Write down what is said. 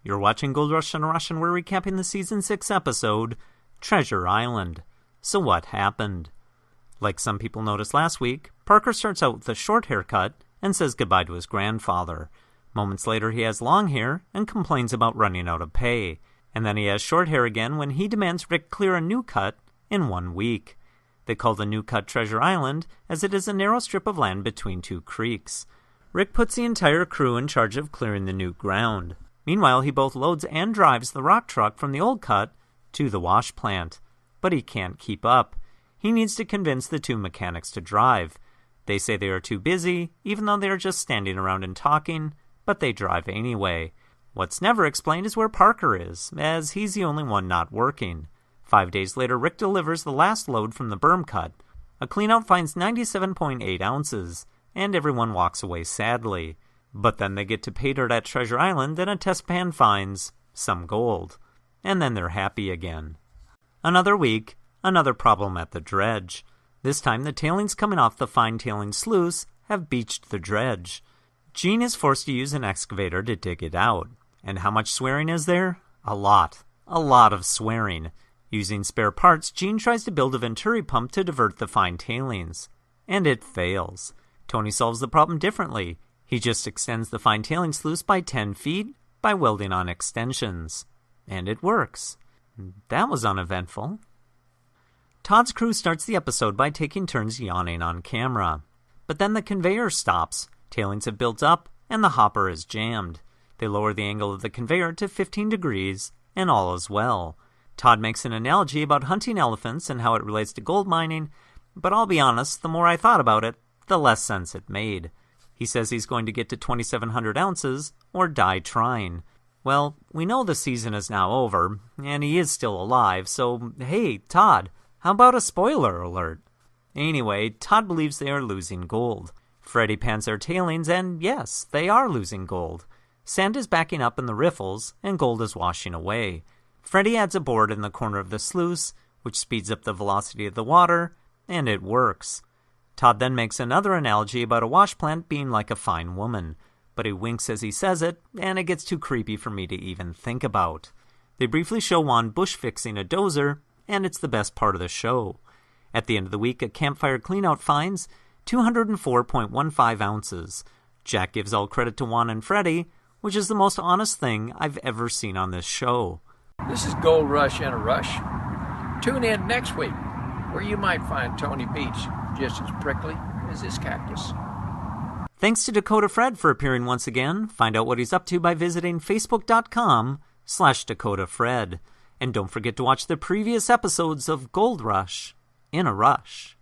You're watching Gold Rush on a Rush, and we're recapping the Season 6 episode, Treasure Island. So what happened? Like some people noticed last week, Parker starts out with a short haircut and says goodbye to his grandfather. Moments later he has long hair and complains about running out of pay. And then he has short hair again when he demands Rick clear a new cut in 1 week. They call the new cut Treasure Island as it is a narrow strip of land between two creeks. Rick puts the entire crew in charge of clearing the new ground. Meanwhile, he both loads and drives the rock truck from the old cut to the wash plant. But he can't keep up. He needs to convince the two mechanics to drive. They say they are too busy, even though they are just standing around and talking, but they drive anyway. What's never explained is where Parker is, as he's the only one not working. 5 days later, Rick delivers the last load from the berm cut. A cleanout finds 97.8 ounces, and everyone walks away sadly. But then they get to pay dirt at Treasure Island, and a test pan finds some gold. And then they're happy again. Another week, another problem at the dredge. This time the tailings coming off the fine tailing sluice have beached the dredge. Gene is forced to use an excavator to dig it out. And how much swearing is there? A lot. A lot of swearing. Using spare parts, Gene tries to build a Venturi pump to divert the fine tailings. And it fails. Tony solves the problem differently. He just extends the fine tailing sluice by 10 feet by welding on extensions. And it works. That was uneventful. Todd's crew starts the episode by taking turns yawning on camera. But then the conveyor stops. Tailings have built up, and the hopper is jammed. They lower the angle of the conveyor to 15 degrees, and all is well. Todd makes an analogy about hunting elephants and how it relates to gold mining, but I'll be honest, the more I thought about it, the less sense it made. He says he's going to get to 2,700 ounces, or die trying. Well, we know the season is now over, and he is still alive, so hey, Todd, how about a spoiler alert? Anyway, Todd believes they are losing gold. Freddy pans their tailings, and yes, they are losing gold. Sand is backing up in the riffles, and gold is washing away. Freddy adds a board in the corner of the sluice, which speeds up the velocity of the water, and it works. Todd then makes another analogy about a wash plant being like a fine woman, but he winks as he says it, and it gets too creepy for me to even think about. They briefly show Juan bush fixing a dozer, and it's the best part of the show. At the end of the week, a campfire cleanout finds 204.15 ounces. Jack gives all credit to Juan and Freddy, which is the most honest thing I've ever seen on this show. This is Gold Rush in a Rush. Tune in next week, where you might find Tony Beach just as prickly as his cactus. Thanks to Dakota Fred for appearing once again. Find out what he's up to by visiting facebook.com/DakotaFred. And don't forget to watch the previous episodes of Gold Rush in a Rush.